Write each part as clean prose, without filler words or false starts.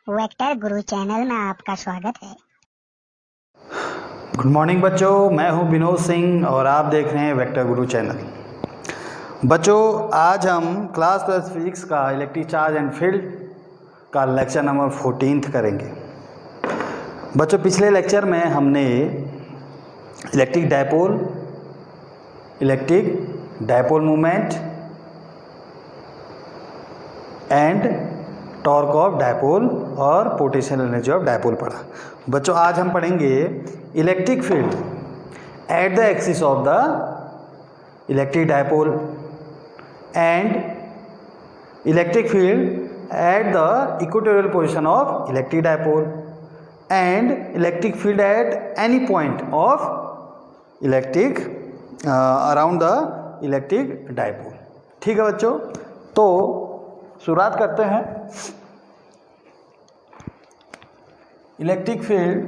Vector गुरु channel में आपका स्वागत है। गुड मॉर्निंग बच्चों, मैं हूं विनोद सिंह और आप देख रहे हैं वेक्टर गुरु चैनल। बच्चों, आज हम क्लास 12 फिजिक्स का इलेक्ट्रिक चार्ज एंड फील्ड का लेक्चर नंबर 14 करेंगे। बच्चों, पिछले लेक्चर में हमने electric dipole movement and torque of dipole और पोटेंशियल एनर्जी ऑफ डायपोल पढ़ा। बच्चों, आज हम पढ़ेंगे electric field at the axis of the electric dipole and electric field at the equatorial position of electric dipole and electric field at any point of electric around the electric dipole. ठीक है बच्चों, तो शुरुआत करते हैं। Electric field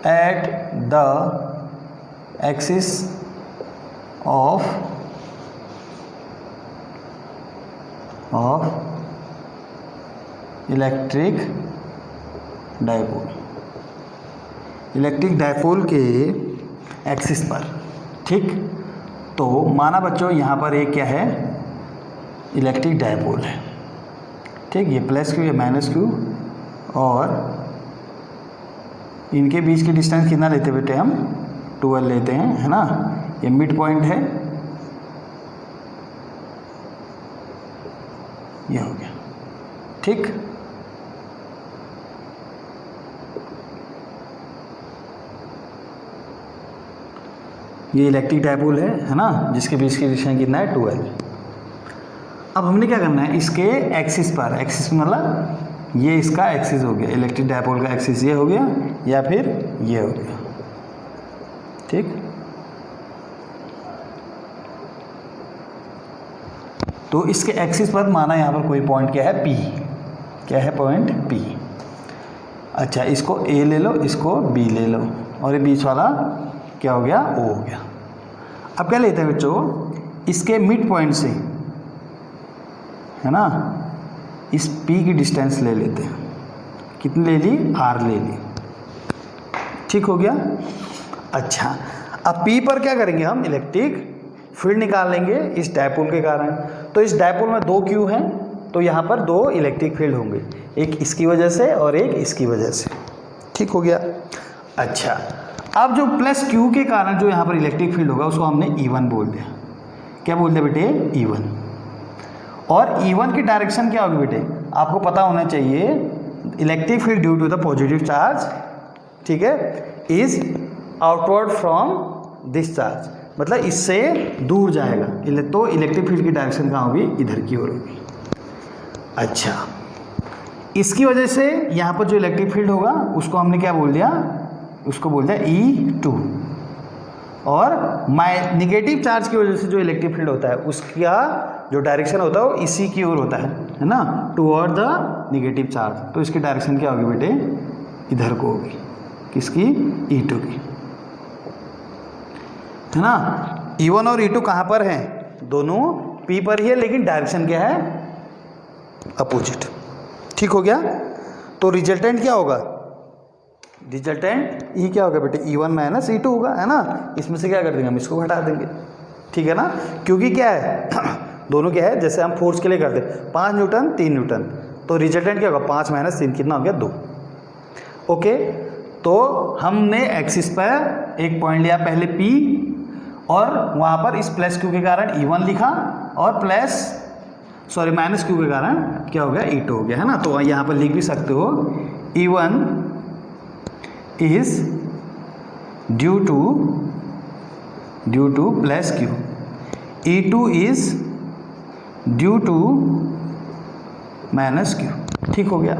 at the axis of electric dipole के axis पर। ठीक, तो माना बच्चों यहाँ पर एक क्या है, इलेक्ट्रिक डायपोल है। ठीक, ये प्लस क्यू, ये माइनस क्यू, और इनके बीच की डिस्टेंस कितना लेते हैं बेटे हम? 12 लेते हैं, है ना। ये मिड पॉइंट है, ये हो गया। ठीक, ये इलेक्ट्रिक डायपोल है ना, जिसके बीच की डिस्टेंस कितना है? 12। अब हमने क्या करना है, इसके एक्सिस पर, एक्सिस मतलब ये इसका एक्सिस हो गया, इलेक्ट्रिक डायपोल का एक्सिस ये हो गया या फिर ये हो गया। ठीक, तो इसके एक्सिस पर माना यहाँ पर कोई पॉइंट क्या है? P। क्या है पॉइंट? P। अच्छा, इसको A ले लो, इसको B ले लो, और ये बीच वाला क्या हो गया? O हो गया। अब क्या लेते हैं बच्चों, इसके मिड पॉइंट से, है ना, इस P की डिस्टेंस ले लेते हैं। कितनी ले ली? R ले ली। ठीक हो गया। अच्छा, अब P पर क्या करेंगे हम? इलेक्ट्रिक फील्ड निकाल लेंगे इस डायपोल के कारण। तो इस डायपोल में 2 Q हैं, तो यहाँ पर 2 इलेक्ट्रिक फील्ड होंगे, एक इसकी वजह से और एक इसकी वजह से। ठीक हो गया। अच्छा, अब जो प्लस Q के कारण जो यहाँ पर इलेक्ट्रिक फील्ड होगा उसको हमने E1 बोल दिया। क्या बोल दिया बेटे? E1। और E1 की डायरेक्शन क्या होगी बेटे? आपको पता होना चाहिए, electric field due to the positive charge, ठीक है, is outward from this charge, मतलब इससे दूर जाएगा, तो इलेक्ट्रिक फील्ड की डायरेक्शन कहाँ होगी? इधर की ओर होगी। अच्छा, इसकी वजह से यहाँ पर जो इलेक्ट्रिक फील्ड होगा उसको हमने क्या बोल दिया? उसको बोल दिया E2। और निगेटिव चार्ज की वजह से जो इलेक्ट्रिक फील्ड होता है उसका जो डायरेक्शन होता है वो इसी की ओर होता है ना, टुवर्ड द निगेटिव चार्ज। तो इसकी डायरेक्शन क्या होगी बेटे? इधर को होगी। किसकी? E2 की, है ना। E1 और E2 कहाँ पर हैं? दोनों P पर ही है, लेकिन डायरेक्शन क्या है? अपोजिट। ठीक हो गया। तो रिजल्टेंट क्या होगा? रिजल्टेंट E क्या होगा बेटे? E1 माइनस E2 होगा, है ना। इसमें से क्या कर देंगे हम? इसको घटा देंगे। ठीक है ना, क्योंकि क्या है दोनों क्या है, जैसे हम फोर्स के लिए करते 5 न्यूटन 3 न्यूटन, तो रिजल्टेंट क्या होगा? 5 माइनस 3 कितना हो गया? 2। ओके, तो हमने एक्सिस पर एक पॉइंट लिया पहले P, और वहाँ पर इस प्लस Q के कारण E1 लिखा, और माइनस Q के कारण क्या हो गया? E2 हो गया, है ना। तो यहाँ पर लिख भी सकते हो E1 is due to plus Q, E2 is due to minus Q। ठीक हो गया।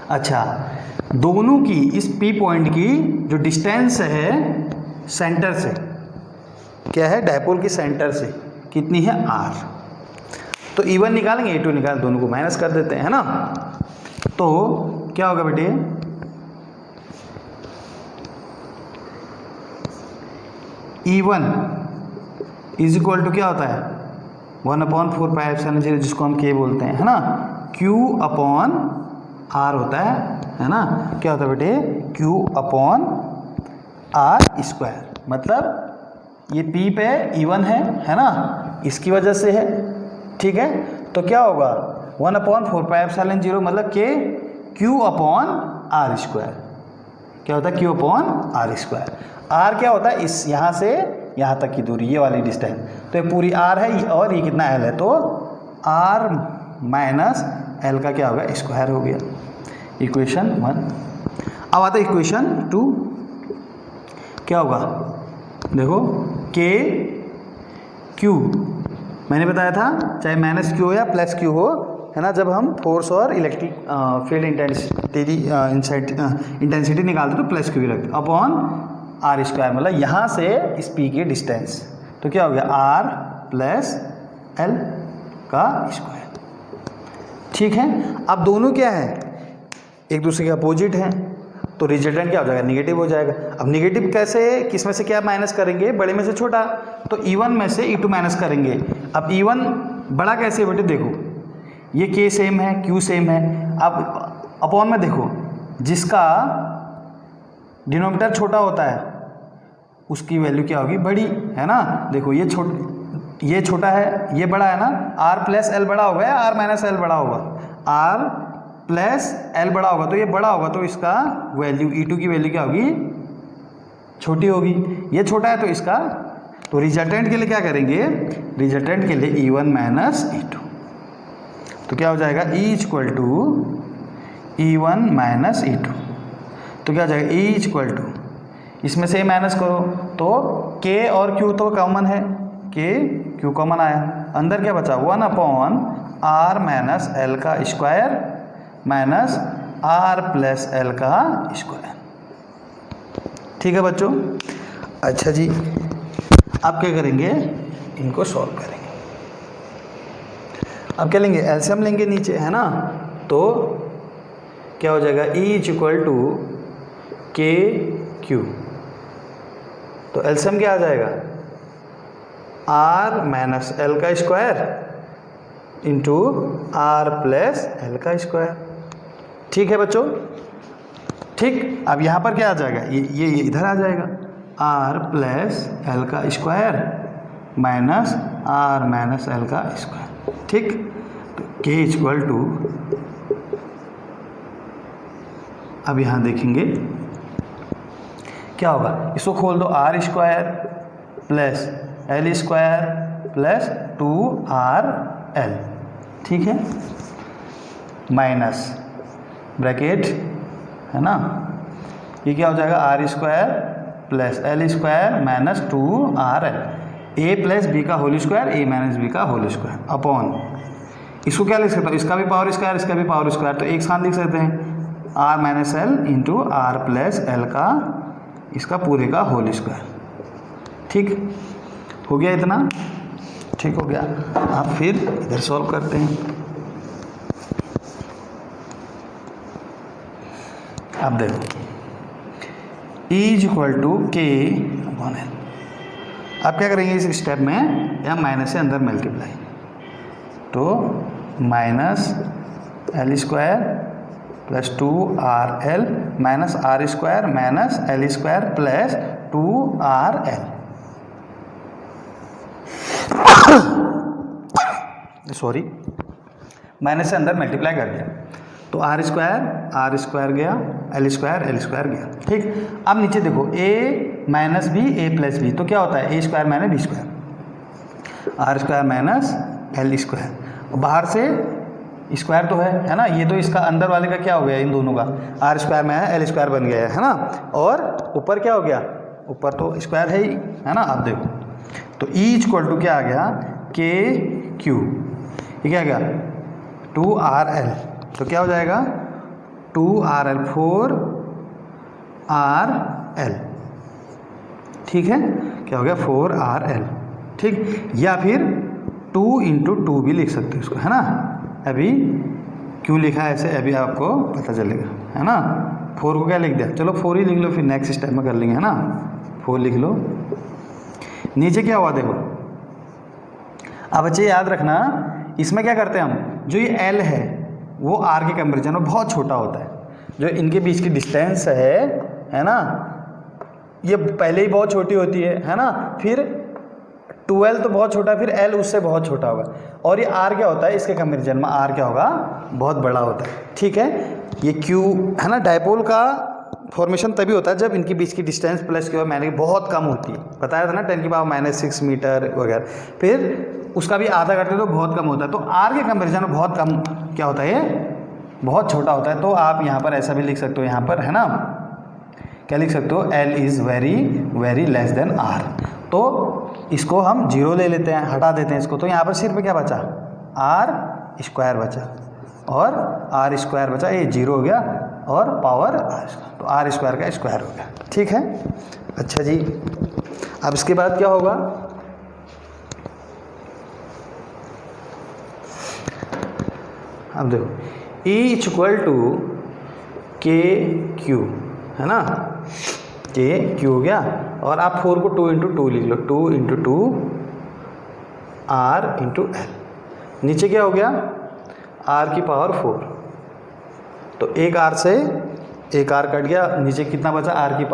अच्छा, दोनों की इस P पॉइंट की जो डिस्टेंस है सेंटर से, क्या है? डायपोल की सेंटर से कितनी है? R। तो E1 निकालेंगे, E2 निकालेंगे, दोनों को माइनस कर देते हैं, है ना। तो क्या होगा बेटे? E1 इज इक्वल टू क्या होता है 1/4πε0 जिसको हम K बोलते हैं, है ना। Q/R होता है ना। क्या होता है बेटे Q/R²। मतलब ये P पे E1 है ना, इसकी वजह से है, ठीक है। तो क्या होगा 1/4πε0 मतलब K Q/R²। क्या होता है Q/R²। R क्या होता है इस यहाँ से यहाँ तक की दूरी, ये वाली डिस्टेंस। तो ये पूरी R है और ये कितना L है, तो R माइनस L का क्या होगा स्क्वायर हो गया। इक्वेशन 1। अब आता है इक्वेशन 2। क्या होगा देखो K Q, मैंने बताया था चाहे माइनस Q हो या प्लस Q हो, है ना। जब हम फोर्स और इलेक्ट्रिक फील्ड इंटेंसिटी निकालते तो प्लस Q ही रखते अपॉन R², मतलब यहाँ से इस P की डिस्टेंस। तो क्या हो गया R प्लस L का स्क्वायर, ठीक है। अब दोनों क्या है एक दूसरे के अपोजिट हैं, तो रिजल्टेंट क्या हो जाएगा निगेटिव हो जाएगा। अब निगेटिव कैसे, किस में से क्या माइनस करेंगे, बड़े में से छोटा, तो E1 में से E2 माइनस करेंगे। अब E1 बड़ा कैसे है बेटे, देखो ये K सेम है Q सेम है। अब अपॉन में देखो जिसका डिनोमिनेटर छोटा होता है उसकी वैल्यू क्या होगी बड़ी, है ना। देखो ये छोटा है ये बड़ा है ना, R प्लस L बड़ा होगा या R माइनस L बड़ा होगा, R प्लस L बड़ा होगा, तो ये बड़ा होगा, तो इसका वैल्यू E2 की वैल्यू क्या होगी छोटी होगी। ये छोटा है तो इसका, तो रिजल्टेंट के लिए क्या करेंगे, रिजल्टेंट के लिए E1 माइनस E2, तो क्या हो जाएगा E1 माइनस E2। तो क्या हो जाएगा इसमें से माइनस करो तो K और Q तो कॉमन है, K Q कॉमन आया, अंदर क्या बचा 1/R माइनस L का square minus R plus L का स्क्वायर, ठीक है बच्चों। अच्छा जी, अब क्या करेंगे इनको सॉल्व करेंगे। अब क्या लेंगे एलसीएम लेंगे नीचे, है ना। तो क्या हो जाएगा E=KQ, तो एलसीएम क्या आ जाएगा R माइनस L का square into R plus L का स्क्वायर, ठीक है बच्चों। ठीक, अब यहाँ पर क्या आ जाएगा ये इधर आ जाएगा R प्लस L का square minus R minus L का स्क्वायर, ठीक। तो K=, अब यहाँ देखेंगे क्या होगा, इसको खोल दो R² plus L² plus 2RL, ठीक है, माइनस ब्रैकेट, है ना। ये क्या हो जाएगा R² plus L² minus 2RL, A plus B का whole square A minus B का होल स्क्वायर अपॉन, इसको क्या लिख सकता हूँ, इसका भी पावर स्क्वायर इसका भी पावर स्क्वायर, तो एक साथ लिख सकते हैं R minus L into R plus L का इसका पूरे का होल स्क्वायर, ठीक हो गया इतना, ठीक हो गया। आप फिर इधर सॉल्व करते हैं। अब देखो E=K/L, आप क्या करेंगे इस स्टेप में, या माइनस से अंदर मल्टीप्लाई, तो minus L² plus 2RL minus R² minus L² plus 2RL, sorry minus से अंदर मल्टीप्लाई कर दिया, तो R² गया L² गया, ठीक। अब नीचे देखो A minus B A plus B, तो क्या होता है A² minus B², R² minus L², बाहर से स्क्वायर तो है ना, ये तो इसका अंदर वाले का क्या हो गया इन दोनों का R² में है L² बन गया है ना, और ऊपर क्या हो गया, ऊपर तो स्क्वायर है ही, है ना। आप देखो तो E= क्या आ गया KQ, ये क्या आ गया 2RL, तो क्या हो जाएगा 2RL 4RL, ठीक है, क्या हो गया 4RL, ठीक। या फिर 2 × 2 भी लिख सकते हो इसको, है ना। अभी क्यों लिखा है ऐसे अभी आपको पता चलेगा, है ना। 4 को क्या लिख दिया, चलो 4 ही लिख लो, फिर नेक्स्ट स्टेप में कर लेंगे, है ना। 4 लिख लो, नीचे क्या हुआ देखो। अब बच्चे याद रखना, इसमें क्या करते हैं हम, जो ये एल है वो आर के कंपेरिजन में बहुत छोटा होता है। जो इनके बीच की डिस्टेंस है ना, ये पहले ही बहुत छोटी होती है ना, फिर 12 तो बहुत छोटा, फिर एल उससे बहुत छोटा होगा, और ये आर क्या होता है इसके कंपेरिजन में, आर क्या होगा, बहुत बड़ा होता है। ठीक है, ये क्यू है ना, डायपोल का फॉर्मेशन तभी होता है जब इनके बीच की डिस्टेंस प्लस क्यू मैंने बहुत कम होती है, बताया था ना 10⁻⁻6 मीटर वगैरह, फिर उसका भी आधा करते तो बहुत कम होता है। तो आर के कंपेरिजन में बहुत कम क्या होता है, ये बहुत छोटा होता है। तो आप यहाँ पर ऐसा भी लिख सकते हो, यहाँ पर है ना, क्या लिख सकते हो, L is very very less than R. तो इसको हम 0 ले लेते हैं, हटा देते हैं इसको, तो यहाँ पर सिर्फ क्या बचा, आर स्क्वायर बचा, और आर स्क्वायर बचा, ये 0 हो गया, और पावर आर, तो आर स्क्वायर का स्क्वायर हो गया। ठीक है, अच्छा जी। अब इसके बाद क्या होगा, अब देखो E = के क्यू है ना, के क्यू हो गया, और आप 4 को 2 × 2 लिख लो, 2 × 2 R × L। नीचे क्या हो गया, R⁴, तो एक R से एक R कट गया, नीचे कितना बचा, R⁴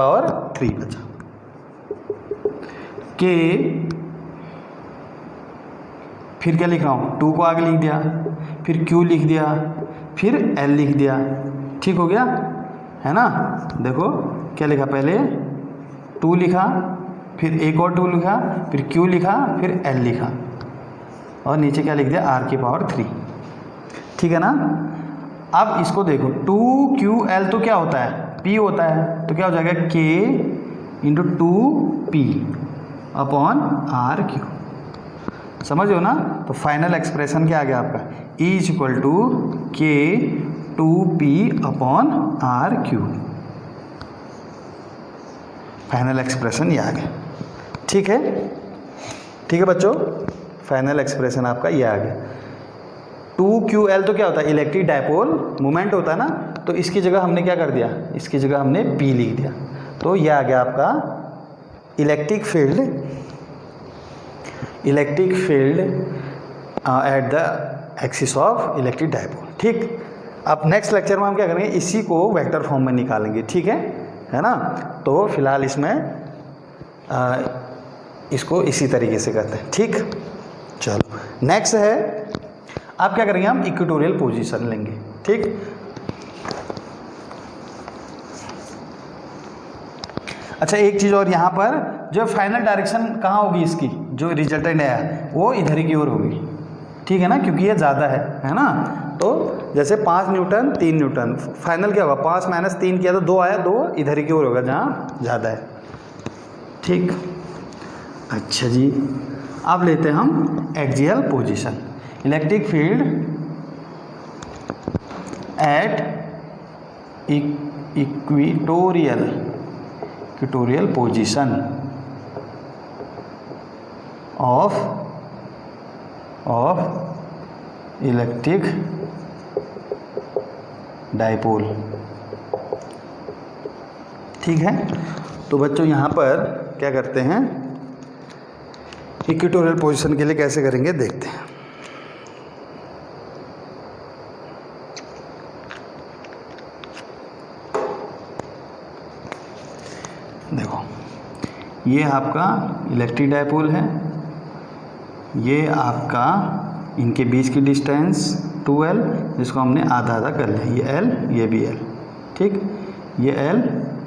बचा। के फिर क्या लिख रहा हूँ, 2 को आगे लिख दिया, फिर Q लिख दिया, फिर L लिख दिया। ठीक हो गया है ना। देखो क्या लिखा, पहले 2 लिखा, फिर एक और 2 लिखा, फिर Q लिखा, फिर L लिखा, और नीचे क्या लिख दिया, R⁴। ठीक है ना। अब इसको देखो, 2QL तो क्या होता है, P होता है, तो क्या हो जाएगा, K × 2P अपॉन RQ। समझ हो ना। तो फाइनल एक्सप्रेशन क्या आ गया आपका, E = K 2P upon RQ। Final expression ये आ गया। ठीक है, ठीक है बच्चों, फाइनल एक्सप्रेशन आपका ये आ गया। 2QL तो क्या होता है, इलेक्ट्रिक डायपोल मोमेंट होता है ना, तो इसकी जगह हमने क्या कर दिया, इसकी जगह हमने P लिख दिया, तो ये आ गया आपका electric field at the axis of electric dipole. ठीक, अब नेक्स्ट लेक्चर में हम क्या करेंगे, इसी को वेक्टर फॉर्म में निकालेंगे। ठीक है ना। तो फिलहाल इसमें इसको इसी तरीके से करते हैं। ठीक, चलो नेक्स्ट है, आप क्या करेंगे, हम इक्वेटोरियल पोजीशन लेंगे। ठीक, अच्छा एक चीज़ और, यहाँ पर जो फाइनल डायरेक्शन कहाँ होगी इसकी, जो रिजल्टेंट है वो इधर ही की ओर होगी। ठीक है ना, क्योंकि ये ज़्यादा है ना। तो जैसे 5 न्यूटन 3 न्यूटन, फाइनल क्या होगा, 5 - 3 किया तो 2 आया, 2 इधर ही की ओर होगा जहाँ ज़्यादा है। ठीक, अच्छा जी। अब लेते हैं हम axial position, electric field at equatorial position of electric dipole. ठीक है, तो बच्चों यहाँ पर क्या करते हैं, इक्वेटोरियल पोजीशन के लिए कैसे करेंगे देखते हैं। देखो ये आपका इलेक्ट्रिक डायपोल है, ये आपका इनके बीच की डिस्टेंस 2L, जिसको हमने आधा आधा कर लिया, ये L ये भी L। ठीक, ये L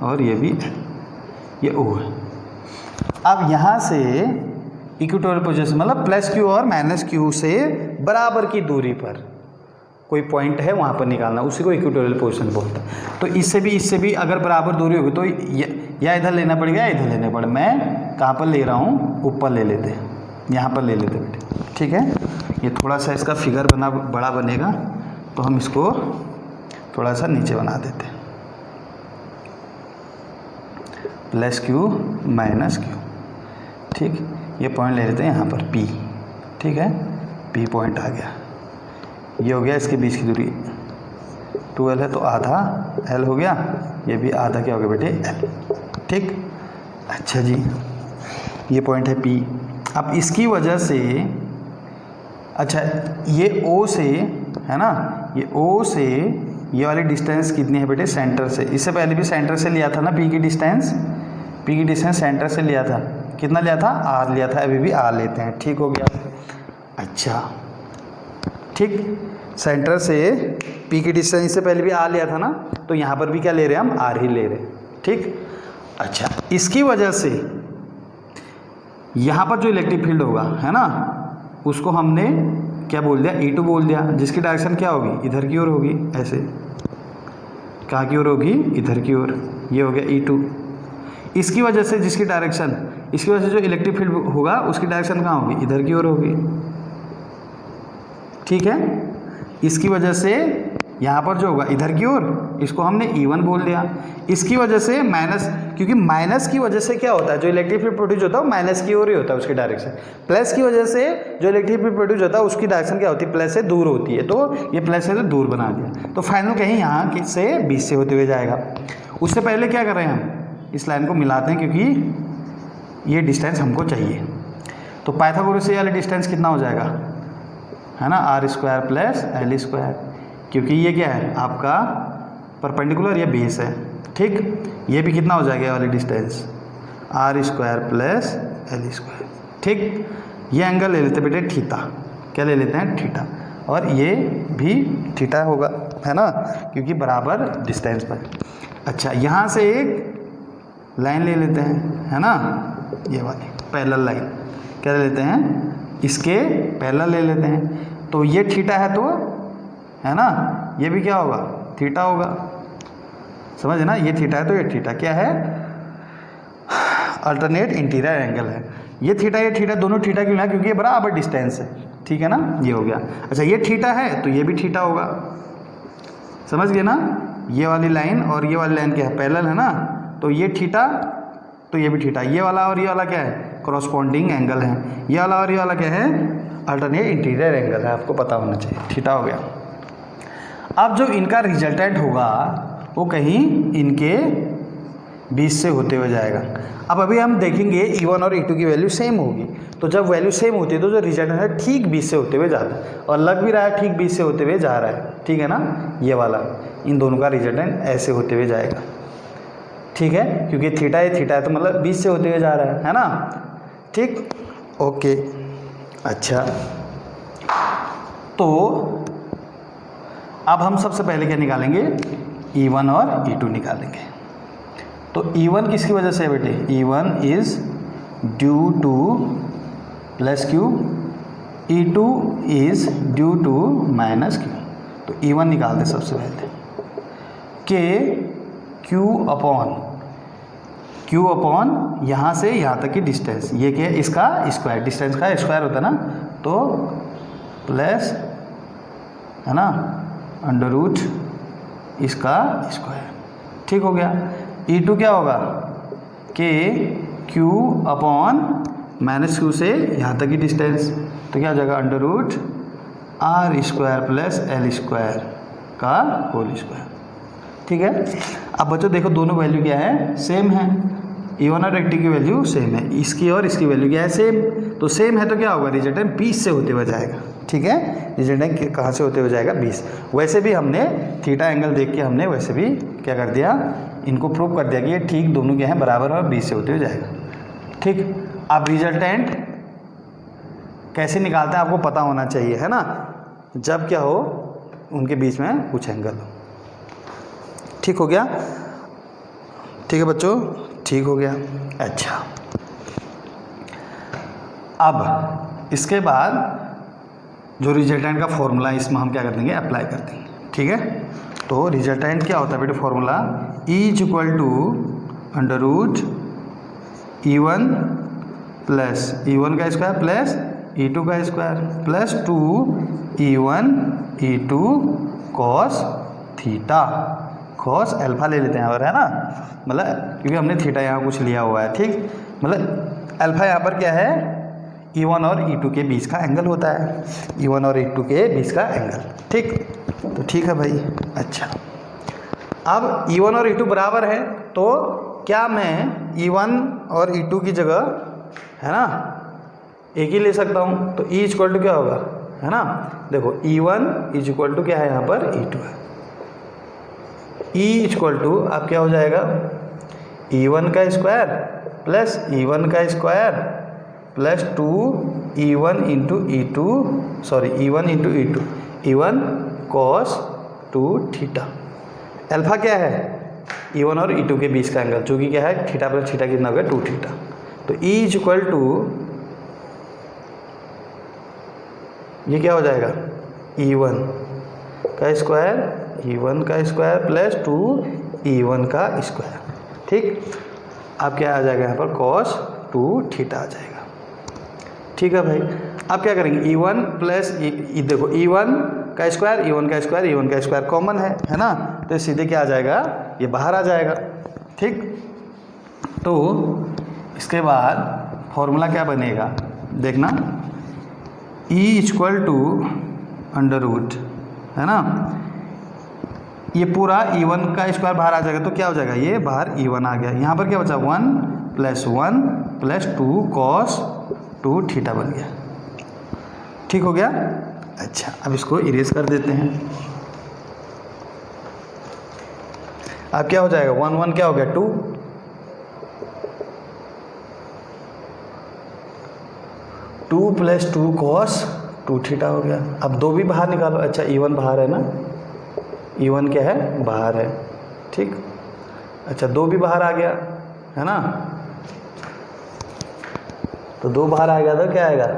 और ये भी L, ये O है। अब यहाँ से इक्वेटोरियल पोजीशन मतलब +Q और -Q से बराबर की दूरी पर कोई पॉइंट है, वहाँ पर निकालना, उसी को इक्वेटोरियल पोजीशन बोलते हैं। तो इससे भी अगर बराबर दूरी होगी तो या इधर लेना पड़ेगा या इधर लेना पड़ेगा। मैं कहाँ पर ले रहा हूँ, ऊपर ले लेते हैं, यहाँ पर ले लेते बेटे। ठीक है, ये थोड़ा सा इसका फिगर बड़ा बनेगा, तो हम इसको थोड़ा सा नीचे बना देते हैं, +Q -Q। ठीक, ये पॉइंट ले लेते हैं यहाँ पर P। ठीक है, P पॉइंट आ गया, ये हो गया इसके बीच की दूरी 2L है, तो आधा L हो गया, ये भी आधा क्या हो गया बेटे L। ठीक, अच्छा जी। ये पॉइंट है P। अब इसकी वजह से अच्छा ये O से है ना, ये O से ये वाली डिस्टेंस कितनी है बेटे सेंटर से, इससे पहले भी सेंटर से लिया था ना P की डिस्टेंस, P की डिस्टेंस सेंटर से लिया था, कितना लिया था R लिया था, अभी भी R लेते हैं। ठीक हो गया। अच्छा ठीक, सेंटर से P की डिस्टेंस इससे पहले भी R लिया था ना, तो यहाँ पर भी क्या ले रहे हैं हम R ही ले रहे हैं। ठीक। अच्छा इसकी वजह से यहाँ पर जो इलेक्ट्रिक फील्ड होगा है ना, उसको हमने क्या बोल दिया E2 बोल दिया, जिसकी डायरेक्शन क्या होगी इधर की ओर होगी, ऐसे कहाँ की ओर होगी इधर की ओर, ये हो गया E2। इसकी वजह से जिसकी डायरेक्शन, इसकी वजह से जो इलेक्ट्रिक फील्ड होगा उसकी डायरेक्शन कहाँ होगी इधर की ओर होगी। ठीक है, इसकी वजह से यहाँ पर जो होगा इधर की ओर, इसको हमने E1 बोल दिया। इसकी वजह से माइनस, क्योंकि माइनस की वजह से क्या होता है जो इलेक्ट्रिक फील्ड प्रोड्यूस होता है वो माइनस की ओर ही होता है उसकी डायरेक्शन। प्लस की वजह से जो इलेक्ट्रिक फील्ड प्रोड्यूस होता है उसकी डायरेक्शन क्या होती है प्लस से दूर होती है, तो ये प्लस से दूर बना दिया। तो फाइनल कहीं यहाँ से 20 से होते हुए जाएगा। उससे पहले क्या कर रहे हैं हम, इस लाइन को मिलाते हैं क्योंकि ये डिस्टेंस हमको चाहिए। तो पाइथागोरस से वाला डिस्टेंस कितना हो जाएगा है ना, R² प्लस L², क्योंकि ये क्या है आपका परपेंडिकुलर, ये बेस है। ठीक, ये भी कितना हो जाएगा वाली डिस्टेंस R² प्लस L²। ठीक, ये एंगल ले लेते बेटे थीटा, क्या ले लेते हैं थीटा, और ये भी थीटा होगा है ना, क्योंकि बराबर डिस्टेंस पर। अच्छा यहाँ से एक लाइन ले लेते हैं है ना, ये वाली पैरेलल लाइन, क्या ले लेते हैं इसके पैरेलल ले लेते हैं। तो ये थीटा है तो है ना, ये भी क्या होगा थीटा होगा, समझ ना, ये थीटा है तो ये थीटा क्या है अल्टरनेट इंटीरियर एंगल है। ये थीटा दोनों थीटा क्यों है, क्योंकि ये बराबर डिस्टेंस है। ठीक है ना, ये हो गया। अच्छा ये थीटा है तो ये भी थीटा होगा, समझ गए ना, ये वाली लाइन और ये वाली लाइन क्या है पैरेलल है ना, तो ये थीटा तो ये भी थीटा, ये वाला और ये वाला क्या है कॉरस्पॉन्डिंग एंगल है, ये वाला और ये वाला क्या है अल्टरनेट इंटीरियर एंगल है, आपको पता होना चाहिए। थीटा हो गया। अब जो इनका रिजल्टेंट होगा वो कहीं इनके बीच से होते हुए जाएगा। अब अभी हम देखेंगे E1 और E2 की वैल्यू सेम होगी, तो जब वैल्यू सेम होती है तो जो रिजल्टेंट है ठीक बीच से होते हुए जाता है, और लग भी रहा है ठीक बीच से होते हुए जा रहा है। ठीक है ना, ये वाला इन दोनों का रिजल्टेंट ऐसे होते हुए जाएगा। ठीक है, क्योंकि थीटा है तो मतलब बीच से होते हुए जा रहा है ना। ठीक, ओके। अच्छा तो अब हम सबसे पहले क्या निकालेंगे E1 और E2 निकालेंगे। तो E1 किसकी वजह से है बेटे, E1 is due to plus Q, E2 is due to minus Q। तो E1 निकालते सबसे पहले, के Q अपॉन यहाँ से यहाँ तक की डिस्टेंस, ये क्या है इसका स्क्वायर, डिस्टेंस का स्क्वायर होता है ना, तो प्लस है ना अंडर रूट इसका स्क्वायर। ठीक हो गया। E2 क्या होगा के Q अपॉन माइनस Q से यहाँ तक की डिस्टेंस, तो क्या हो जाएगा under root R² plus L² का होल स्क्वायर। ठीक है। अब बच्चों देखो दोनों वैल्यू क्या है सेम है, E1 और E2 की वैल्यू सेम है, इसकी और इसकी वैल्यू क्या है सेम, तो सेम है तो क्या होगा रिजल्टेंट 20 से होते हुए जाएगा। ठीक है, रिजल्टेंट कहाँ से होते हुए जाएगा 20। वैसे भी हमने थीटा एंगल देख के हमने वैसे भी क्या कर दिया, इनको प्रूव कर दिया कि ये ठीक दोनों क्या है बराबर और 20 से होते हुए जाएगा। ठीक, अब रिजल्टेंट कैसे निकालते हैं आपको पता होना चाहिए है ना, जब क्या हो उनके बीच में कुछ एंगल हो। ठीक हो गया, ठीक है बच्चों, ठीक हो गया। अच्छा अब इसके बाद जो रिजल्टेंट का फॉर्मूला इसमें हम क्या कर देंगे अप्लाई कर देंगे। ठीक है, तो रिजल्टेंट क्या होता है बेटे formula, E = under root E1 plus E1 का स्क्वायर प्लस E2 का square plus 2E1 E2 cos theta, cos alpha ले लेते हैं और है ना, मतलब क्योंकि हमने थीटा यहाँ कुछ लिया हुआ है। ठीक, मतलब अल्फा यहाँ पर क्या है E1 और E2 के बीच का एंगल होता है, E1 और E2 के बीच का एंगल। ठीक, तो ठीक है भाई। अच्छा अब E1 और E2 बराबर है, तो क्या मैं E1 और E2 की जगह है ना, एक ही ले सकता हूँ। तो E इक्वल टू क्या होगा, है ना, देखो E1 इज इक्वल टू क्या है यहाँ पर E2 है। E इक्वल टू अब क्या हो जाएगा, E1 का स्क्वायर प्लस E1 का square plus 2E1 into E2 sorry E1 into E2 E1 cos 2 theta. Alpha क्या है, E1 और E2 के बीच का एंगल, जो कि क्या है थीटा प्लस थीटा कितना हो गया 2 थीटा। तो E इज इक्वल टू ये क्या हो जाएगा E1 का स्क्वायर E1 का स्क्वायर प्लस 2E1 का स्क्वायर। ठीक, अब क्या आ जाएगा यहाँ पर cos 2 थीटा आ जाएगा। ठीक है भाई, अब क्या करेंगे E1 प्लस देखो E1 का स्क्वायर E1 का स्क्वायर E1 का स्क्वायर कॉमन है ना, तो सीधे क्या आ जाएगा, ये बाहर आ जाएगा। ठीक, तो इसके बाद फॉर्मूला क्या बनेगा देखना, E equal to under root, है ना, ये पूरा E1 का स्क्वायर बाहर आ जाएगा, तो क्या हो जाएगा, ये बाहर E1 आ गया। यहाँ पर क्या बचा 1 प्लस 2 कॉस 2 थीटा बन गया। ठीक हो गया। अच्छा, अब इसको इरेज कर देते हैं। अब क्या हो जाएगा 1 1 क्या हो गया 2, 2 प्लस 2 कॉस 2 थीटा हो गया। अब 2 भी बाहर निकालो। अच्छा, E1 बाहर है ना, E1 क्या है बाहर है। ठीक, अच्छा 2 भी बाहर आ गया है ना, तो 2 बाहर आ गया तो क्या आएगा,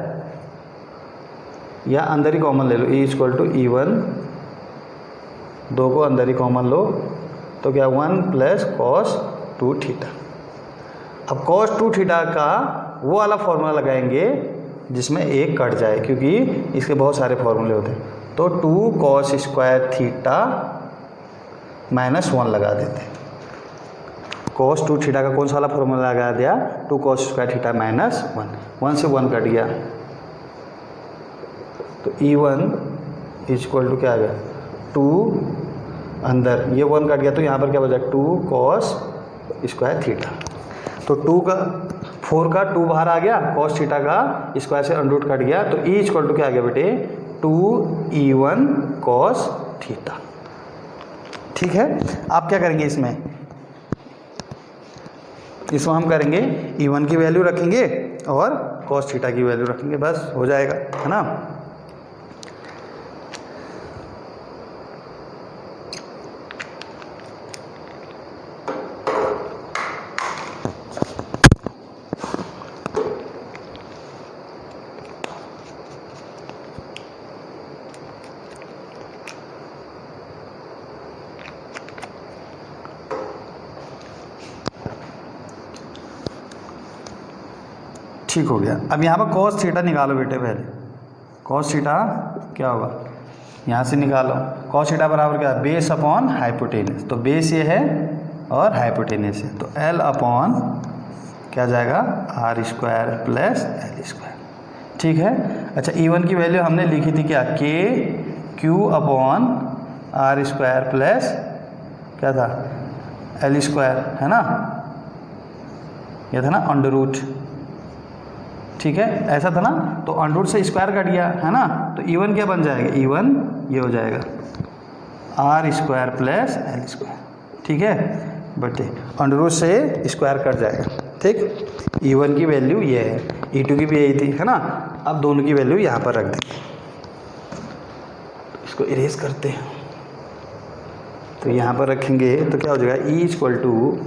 या अंदर ही कॉमन ले लो, E इक्वल टू E1, 2 को अंदर ही कॉमन लो तो क्या 1 प्लस कॉस 2 थीटा। अब कॉस 2 थीटा का वो वाला फॉर्मूला लगाएंगे जिसमें एक कट जाए, क्योंकि इसके बहुत सारे फॉर्मूले होते हैं। तो 2 कॉस स्क्वायर थीटा माइनस 1 लगा देते हैं। कॉस 2 थीटा का कौन सा वाला फॉर्मूला लगा दिया, 2 कॉस स्क्वायर थीटा माइनस 1 से 1 कट गया, तो E1 इक्वल टू क्या आ गया 2, अंदर ये 1 कट गया तो यहाँ पर क्या बचा 2 कॉस स्क्वायर थीटा। तो 2 का 4 का 2 बाहर आ गया, कॉस थीटा का स्क्वायर से अंडर रूट कट गया, तो E इक्वल टू क्या आ गया बेटे 2E1 कॉस थीटा। ठीक है, आप क्या करेंगे इसमें हम करेंगे E1 की वैल्यू रखेंगे और कॉस थीटा की वैल्यू रखेंगे, बस हो जाएगा, है ना। ठीक हो गया। अब यहाँ पर कॉस थीटा निकालो बेटे, पहले कॉस थीटा क्या होगा, यहाँ से निकालो। कॉस थीटा बराबर क्या है, बेस अपॉन हाइपोटेनस, तो बेस ये है और हाइपोटेनस है, तो L अपॉन क्या जाएगा R square plus L square. ठीक है, अच्छा E1 की वैल्यू हमने लिखी थी क्या, KQ upon R square plus क्या था L स्क्वायर, है ना, ये था ना अंडर रूट। ठीक है, ऐसा था ना, तो अंडर रूट से स्क्वायर कट गया, है ना, तो E1 क्या बन जाएगा, E1 ये हो जाएगा R square plus L square. ठीक है, बटे अंडर रूट से स्क्वायर कट जाएगा। ठीक, E1 की वैल्यू ये है, E2 की भी यही थी, है ना। अब दोनों की वैल्यू यहाँ पर रख देंगे, इसको इरेज करते हैं। तो यहाँ पर रखेंगे तो क्या हो जाएगा, E इक्वल टू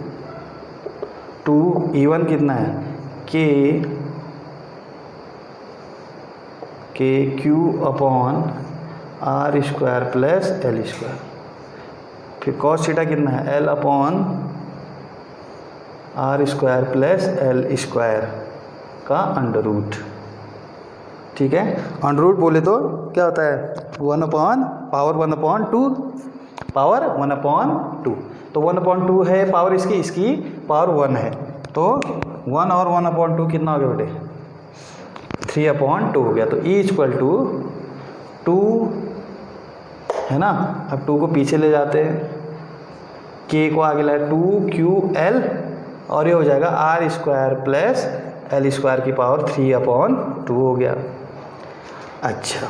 2 E1 कितना है KQ upon R square plus L square, फिर कॉस थीटा कितना है L upon R square plus L square का अंडर रूट। ठीक है, अंडर रूट बोले तो क्या होता है 1 अपॉन पावर 1/2 पावर 1/2, तो 1/2 है पावर इसकी पावर 1 है, तो 1 और 1/2 कितना हो गया बेटे 3/2 हो गया। तो E इक्वल टू 2 है ना, अब 2 को पीछे ले जाते हैं, K को आगे लाए 2QL और ये हो जाएगा R square plus L square की पावर 3/2 हो गया। अच्छा,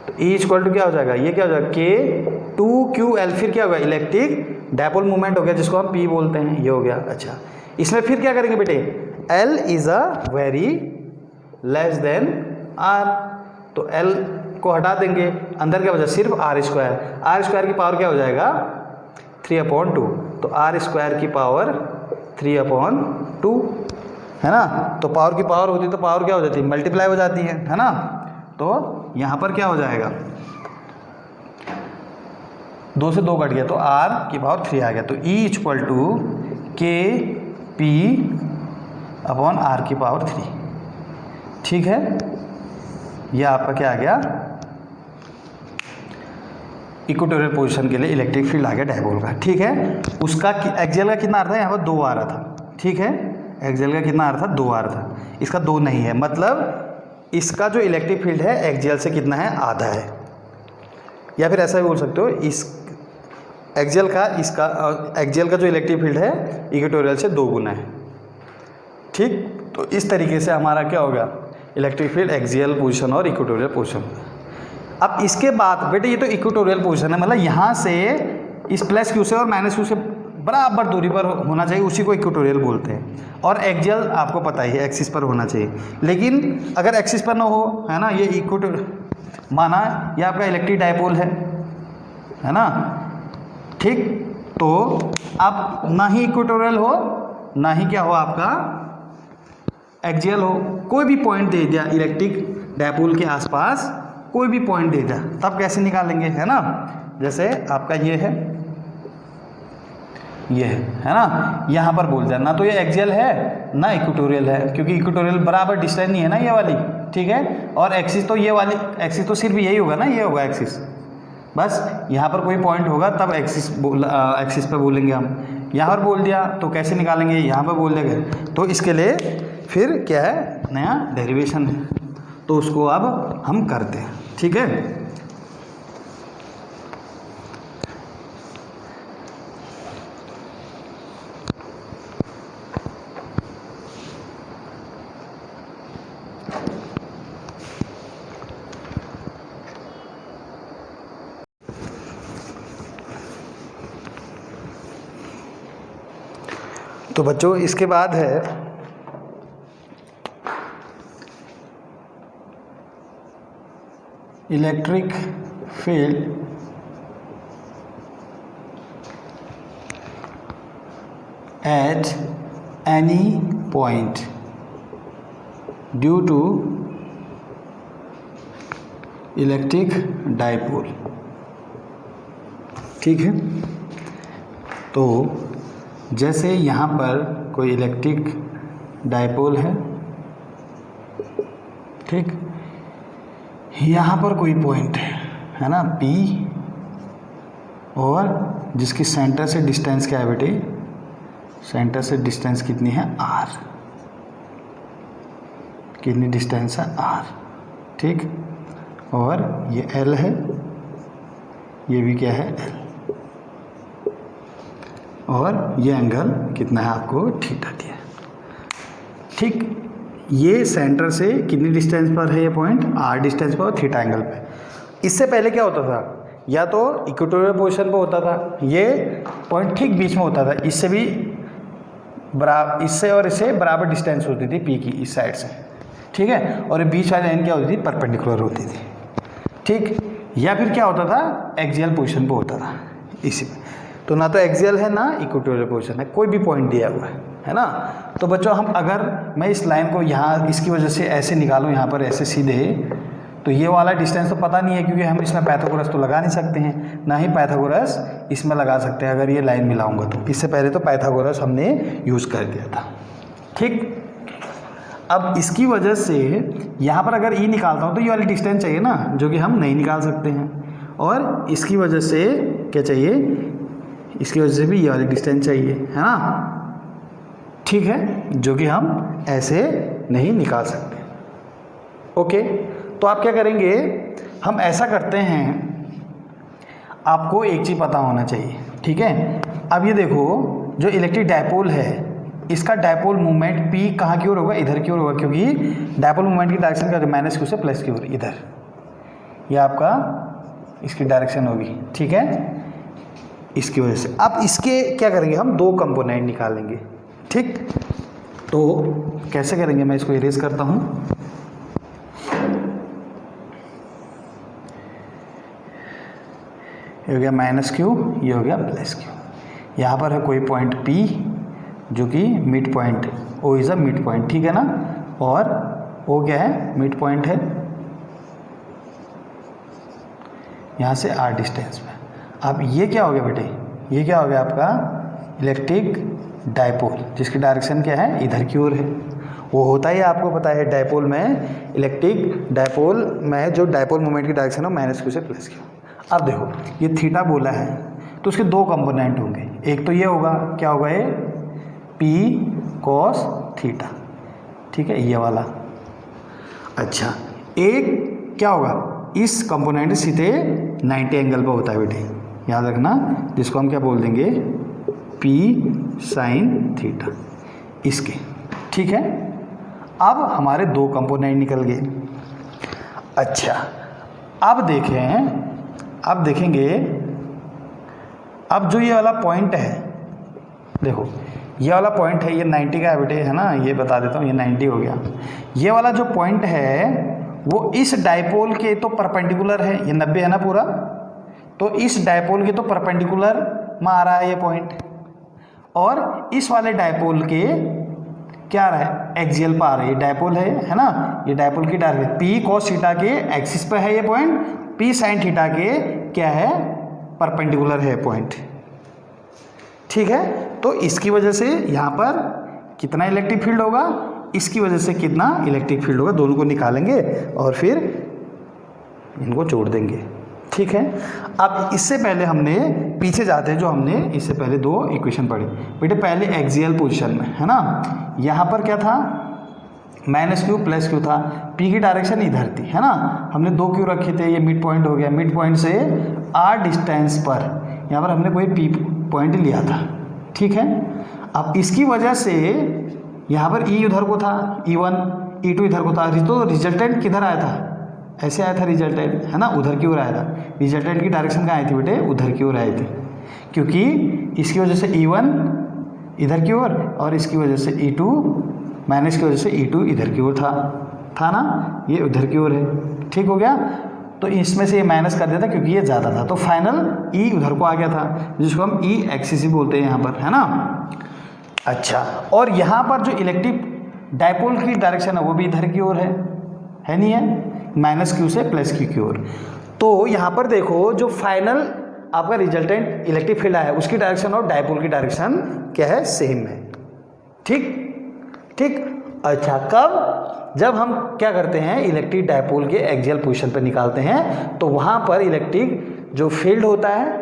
तो E इक्वल टू क्या हो जाएगा, ये क्या हो जाएगा K2QL, फिर क्या होगा, इलेक्ट्रिक डायपोल मूवमेंट हो गया जिसको हम P बोलते हैं, ये हो गया। अच्छा, इसमें फिर क्या करेंगे बेटे, L is a very less then R, तो L को हटा देंगे, अंदर क्या बचा, सिर्फ R स्क्वायर की पावर क्या हो जाएगा 3/2, तो R स्क्वायर की पावर 3/2 है ना। तो पावर की पावर होती तो पावर क्या हो जाती है, मल्टीप्लाई हो जाती है ना। तो यहाँ पर क्या हो जाएगा, 2 से 2 कट गया तो R की पावर 3 आ गया। तो E इक्वल टू KP/R की पावर 3, ठीक है। यह आपका क्या आ गया, इक्वेटोरियल पोजीशन के लिए इलेक्ट्रिक फील्ड आ गया डायपोल का, ठीक है। उसका एक्सियल का कितना आ रहा था, यहाँ पर 2 आ रहा था, ठीक है। एक्सियल का कितना आ रहा था, 2 आ रहा था, इसका 2 नहीं है, मतलब इसका जो इलेक्ट्रिक फील्ड है एक्सियल से कितना है, आधा है। या फिर ऐसा भी बोल सकते हो, इस एक्सियल का जो इलेक्ट्रिक फील्ड है इक्वेटोरियल से 2 गुना है, ठीक। तो इस तरीके से हमारा क्या होगा, इलेक्ट्रिक फील्ड एक्सियल पोजीशन और इक्वेटोरियल पोजीशन। अब इसके बाद बेटे ये तो इक्वेटोरियल पोजीशन है, मतलब यहाँ से इस प्लस क्यू से और माइनस क्यू से बराबर दूरी पर होना चाहिए, उसी को इक्वेटोरियल बोलते हैं। और एक्सियल आपको पता ही है एक्सिस पर होना चाहिए, लेकिन अगर एक्सिस पर ना हो, है ना, ये इक्वेटोरियल माना ये आपका इलेक्ट्रिक डायपोल है ना, ठीक। तो अब ना ही इक्वेटोरियल हो ना ही क्या हो आपका एक्सियल हो, कोई भी पॉइंट दे दिया इलेक्ट्रिक डायपोल के आसपास, कोई भी पॉइंट दे दिया, तब कैसे निकालेंगे, है ना। जैसे आपका ये है ना, यहाँ पर बोल दिया ना, तो ये एक्सियल है ना इक्वेटोरियल है, क्योंकि इक्वेटोरियल बराबर डिस्टेंस नहीं है ना ये वाली, ठीक है। और एक्सिस तो ये वाली एक्सिस तो सिर्फ यही होगा ना, ये होगा एक्सिस, बस यहाँ पर कोई पॉइंट होगा तब एक्सिस पे बोलेंगे हम। यहाँ पर बोल दिया तो कैसे निकालेंगे, यहाँ पर बोल देंगे, तो इसके लिए फिर क्या है, नया डेरिवेशन है, तो उसको अब हम करते हैं, ठीक है। तो बच्चों इसके बाद है electric field at any point due to electric dipole, ठीक है। तो जैसे यहाँ पर कोई इलेक्ट्रिक डायपोल है, ठीक, यहाँ पर कोई पॉइंट है ना P, और जिसकी सेंटर से डिस्टेंस क्या है बेटे, सेंटर से डिस्टेंस कितनी है R, कितनी डिस्टेंस है R, ठीक। और ये L है, ये भी क्या है L, और ये एंगल कितना है आपको थीटा दिया, ठीक। ये सेंटर से कितनी डिस्टेंस पर है ये पॉइंट, R डिस्टेंस पर और थीटा एंगल पे। इससे पहले क्या होता था, या तो इक्वेटोरियल पोजीशन पे होता था, ये पॉइंट ठीक बीच में होता था, इससे भी बराबर, इससे और इससे बराबर डिस्टेंस होती थी P की इस साइड से, ठीक है। और ये बीच वाली लाइन क्या होती थी, परपेंडिकुलर होती थी, ठीक। या फिर क्या होता था, एक्सियल पोजीशन पे होता था इसी में। तो ना तो एक्सियल है ना इक्वेटोरियल पोजीशन है, कोई भी पॉइंट दिया हुआ है ना। तो बच्चों हम अगर मैं इस लाइन को यहाँ इसकी वजह से ऐसे निकालूँ, यहाँ पर ऐसे सीधे, तो ये वाला डिस्टेंस तो पता नहीं है, क्योंकि हम इसमें पाइथागोरस तो लगा नहीं सकते हैं, ना ही पाइथागोरस इसमें लगा सकते हैं अगर ये लाइन मिलाऊंगा तो। इससे पहले तो पाइथागोरस हमने यूज़ कर दिया था, ठीक। अब इसकी वजह से यहाँ पर अगर E निकालता हूँ तो ये वाली डिस्टेंस चाहिए ना, जो कि हम नहीं निकाल सकते हैं। और इसकी वजह से क्या चाहिए, इसकी वजह से भी ये वाली डिस्टेंस चाहिए, है ना, ठीक है, जो कि हम ऐसे नहीं निकाल सकते। ओके, तो आप क्या करेंगे, हम ऐसा करते हैं, आपको एक चीज़ पता होना चाहिए, ठीक है। अब ये देखो, जो इलेक्ट्रिक डायपोल है इसका डायपोल मूवमेंट P कहाँ की ओर होगा, इधर की ओर होगा, क्योंकि डायपोल मूवमेंट की डायरेक्शन क्या होती है, माइनस क्यू से प्लस की ओर, इधर। ये आपका इसकी डायरेक्शन होगी, ठीक है, इसकी वजह से। अब इसके क्या करेंगे हम, दो कंपोनेंट निकालेंगे, ठीक। तो कैसे करेंगे, मैं इसको इरेज करता हूँ। ये हो गया माइनस क्यू, ये हो गया प्लस क्यू। यहाँ पर है कोई पॉइंट P जो कि mid point, O is a mid point, ठीक है ना, और O क्या है, मिड पॉइंट है, यहाँ से R डिस्टेंस में। अब ये क्या हो गया बेटे, ये क्या हो गया आपका इलेक्ट्रिक डायपोल, जिसकी डायरेक्शन क्या है, इधर की ओर है। वो होता ही आपको पता है डायपोल में, इलेक्ट्रिक डायपोल में जो डायपोल मोमेंट की डायरेक्शन हो माइनस क्यू से प्लस क्यू। अब देखो ये थीटा बोला है तो उसके दो कंपोनेंट होंगे, एक तो ये होगा, क्या होगा ये, P cos थीटा, ठीक है, ये वाला। अच्छा, एक क्या होगा, इस कंपोनेंट सीधे 90 एंगल पर होता है बेटे, याद रखना, जिसको हम क्या बोल देंगे, P sin थीटा, इसके, ठीक है। अब हमारे दो कंपोनेंट निकल गए। अच्छा, अब देखेंगे, अब जो ये वाला पॉइंट है, देखो ये वाला पॉइंट है, ये 90 का है बेटे, है ना, ये बता देता हूँ, ये 90 हो गया। ये वाला जो पॉइंट है वो इस डायपोल के तो परपेंडिकुलर है, ये 90 है ना पूरा, तो इस डायपोल के तो परपेंडिकुलर में आ रहा है ये पॉइंट, और इस वाले डायपोल के क्या आ रहा है, एक्सियल पर आ रहा है, ये डायपोल है ना, ये डायपोल की डायरेक्शन P cos थीटा के एक्सिस पे है ये पॉइंट, P sin थीटा के क्या है, परपेंडिकुलर है पॉइंट, ठीक है। तो इसकी वजह से यहाँ पर कितना इलेक्ट्रिक फील्ड होगा, इसकी वजह से कितना इलेक्ट्रिक फील्ड होगा, दोनों को निकालेंगे और फिर इनको जोड़ देंगे, ठीक है। अब इससे पहले हमने पीछे जाते हैं, जो हमने इससे पहले दो इक्वेशन पढ़ी बेटे, पहले एक्सियल पोजीशन में, है ना, यहाँ पर क्या था, माइनस क्यू प्लस क्यू था, P की डायरेक्शन इधर थी, है ना, हमने दो क्यू रखे थे, ये मिड पॉइंट हो गया, मिड पॉइंट से R डिस्टेंस पर यहाँ पर हमने कोई P पॉइंट लिया था, ठीक है। अब इसकी वजह से यहाँ पर E उधर को था, E1 E2 इधर को था, तो रिजल्टेंट किधर आया था, ऐसे आया था रिजल्टेंट, है ना, उधर की ओर आया था, रिजल्टेंट की डायरेक्शन कहाँ आई थी बेटे, उधर की ओर आई थी, क्योंकि इसकी वजह से E1 इधर की ओर और इसकी वजह से E2 माइनस की वजह से E2 इधर की ओर था ना, ये उधर की ओर है, ठीक हो गया। तो इसमें से ये माइनस कर देता क्योंकि ये ज़्यादा था, तो फाइनल E उधर को आ गया था, जिसको हम E एक्सिस बोलते हैं यहाँ पर, है ना। अच्छा, और यहाँ पर जो इलेक्ट्रिक डायपोल की डायरेक्शन है वो भी इधर की ओर है नहीं है, माइनस क्यू से प्लस क्यू की ओर। तो यहाँ पर देखो जो फाइनल आपका रिजल्टेंट इलेक्ट्रिक फील्ड आया है उसकी डायरेक्शन और डायपोल की डायरेक्शन क्या है, सेम है, ठीक। अच्छा, कब, जब हम क्या करते हैं, इलेक्ट्रिक डायपोल के एक्सियल पोजीशन पर निकालते हैं, तो वहाँ पर इलेक्ट्रिक जो फील्ड होता है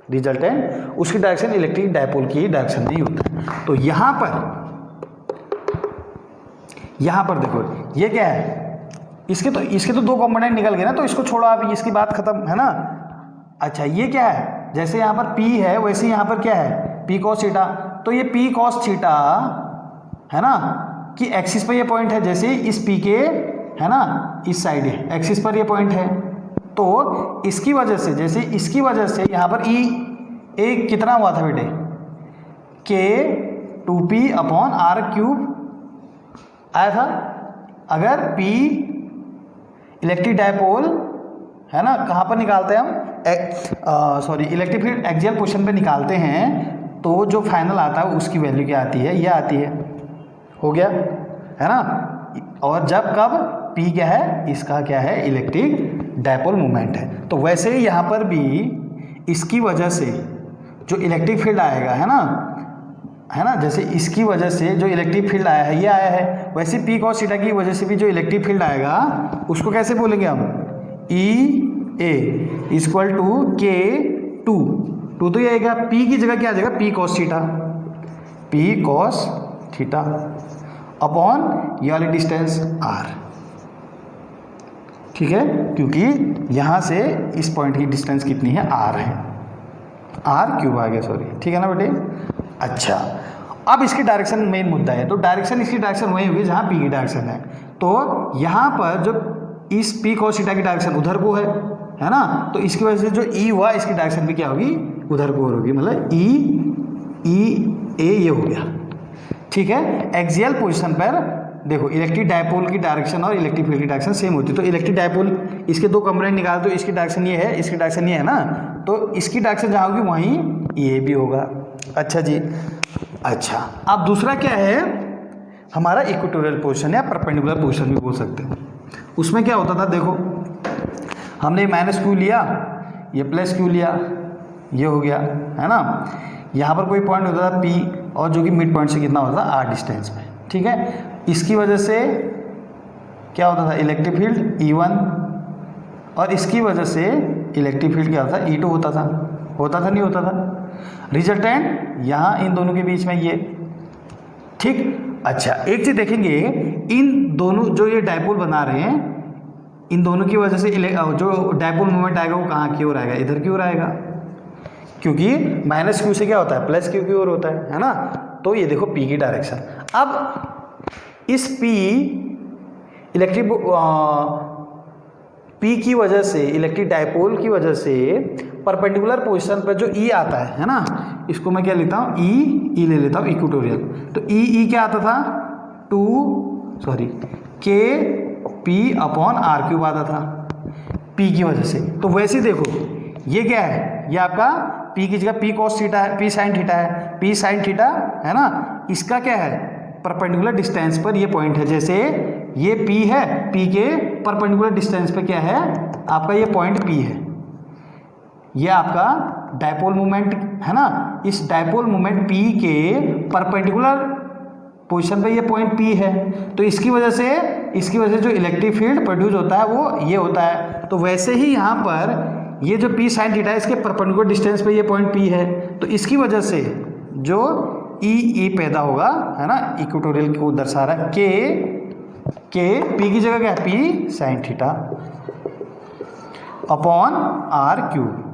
रिजल्टेंट, उसकी डायरेक्शन इलेक्ट्रिक डायपोल की डायरेक्शन नहीं होता है। तो यहाँ पर देखो ये क्या है, इसके तो दो कंपोनेंट निकल गए ना, तो इसको छोड़ो आप, इसकी बात खत्म, है ना। अच्छा, ये क्या है, जैसे यहाँ पर P है वैसे यहाँ पर क्या है, P cos थीटा, तो ये P cos थीटा है ना कि एक्सिस पर ये पॉइंट है, जैसे इस P के, है ना, इस साइड एक्सिस पर ये पॉइंट है, तो इसकी वजह से, जैसे इसकी वजह से यहाँ पर E कितना हुआ था बेटे, K 2P upon R cube आया था। अगर P इलेक्ट्रिक डायपोल है ना, कहाँ पर निकालते हैं हम, इलेक्ट्रिक फील्ड एक्सियल पोजीशन पे निकालते हैं, तो जो फाइनल आता है उसकी वैल्यू क्या आती है, ये आती है, हो गया, है ना। और जब कब P क्या है, इसका क्या है, इलेक्ट्रिक डायपोल मोमेंट है। तो वैसे ही यहाँ पर भी इसकी वजह से जो इलेक्ट्रिक फील्ड आएगा, है ना, जैसे इसकी वजह से जो इलेक्ट्रिक फील्ड आया है ये आया है, वैसे P cos थीटा की वजह से भी जो इलेक्ट्रिक फील्ड आएगा उसको कैसे बोलेंगे हम, EA इक्वल टू K2 तो ये आएगा, P की जगह क्या आ जाएगा, P cos थीटा अपॉन ये वाली डिस्टेंस R, ठीक है, क्योंकि यहाँ से इस पॉइंट की डिस्टेंस कितनी है, R है, R क्यूब आ गया, ठीक है ना बेटे। अच्छा, अब इसकी डायरेक्शन मेन मुद्दा है, तो डायरेक्शन इसकी डायरेक्शन वही होगी जहाँ पी की डायरेक्शन है। तो यहाँ पर जो इस पी cos थीटा की डायरेक्शन उधर को है ना, तो इसकी वजह से जो ई हुआ इसकी डायरेक्शन भी क्या होगी, उधर को होगी, मतलब ई ए ये हो गया। ठीक है, एक्सियल पोजीशन पर देखो इलेक्ट्रिक डायपोल की डायरेक्शन और इलेक्ट्रिक फील्ड की डायरेक्शन सेम होती है। तो इलेक्ट्रिक डायपोल इसके दो कंपोनेंट निकाल दो, इसकी डायरेक्शन ये है, इसकी डायरेक्शन ये है ना, तो इसकी डायरेक्शन जहाँ होगी वहीं ये भी होगा। अच्छा जी, अच्छा अब दूसरा क्या है हमारा इक्वेटोरियल पोजीशन या परपेंडिकुलर पोजीशन भी बोल सकते हैं। उसमें क्या होता था, देखो हमने माइनस क्यू लिया, ये प्लस क्यू लिया, ये हो गया है ना। यहाँ पर कोई पॉइंट होता था P और जो कि मिड पॉइंट से कितना होता था R डिस्टेंस पे। ठीक है, इसकी वजह से क्या होता था, इलेक्ट्रिक फील्ड E1 और इसकी वजह से इलेक्ट्रिक फील्ड क्या होता था, E2 होता था नहीं होता था। रिजल्टेंट यहाँ इन दोनों के बीच में ये। ठीक, अच्छा एक चीज़ देखेंगे, इन दोनों जो ये डायपोल बना रहे हैं, इन दोनों की वजह से जो डायपोल मोमेंट आएगा वो कहाँ की ओर आएगा, इधर की ओर आएगा, क्योंकि माइनस क्यू से क्या होता है, प्लस क्यू की ओर होता है ना। तो ये देखो P की डायरेक्शन। अब इस P इलेक्ट्रिक P की वजह से, इलेक्ट्रिक डायपोल की वजह से परपेंडिकुलर पोजीशन पर जो E आता है ना, इसको मैं क्या लेता हूँ, E ले लेता हूँ इक्वेटोरियल। तो E क्या आता था, K P upon R cube आता था P की वजह से। तो वैसे ही देखो ये क्या है, ये आपका P की जगह P cos थीटा है, P sin थीटा है, P sin थीटा है ना। इसका क्या है, परपेंडिकुलर डिस्टेंस पर ये पॉइंट है, जैसे ये P है, P के परपेंडिकुलर डिस्टेंस पे क्या है आपका ये पॉइंट P है, ये आपका डायपोल मोमेंट है ना। इस डायपोल मोमेंट P के परपेंडिकुलर पोजीशन पे ये पॉइंट P है, तो इसकी वजह से जो इलेक्ट्रिक फील्ड प्रोड्यूस होता है वो ये होता है। तो वैसे ही यहाँ पर ये जो P sin थीटा है इसके परपेंडिकुलर डिस्टेंस पे ये पॉइंट P है, तो इसकी वजह से जो E पैदा होगा है ना, इक्वेटोरियल को दर्शा रहा है, के P की जगह क्या है, P sin theta upon R cube.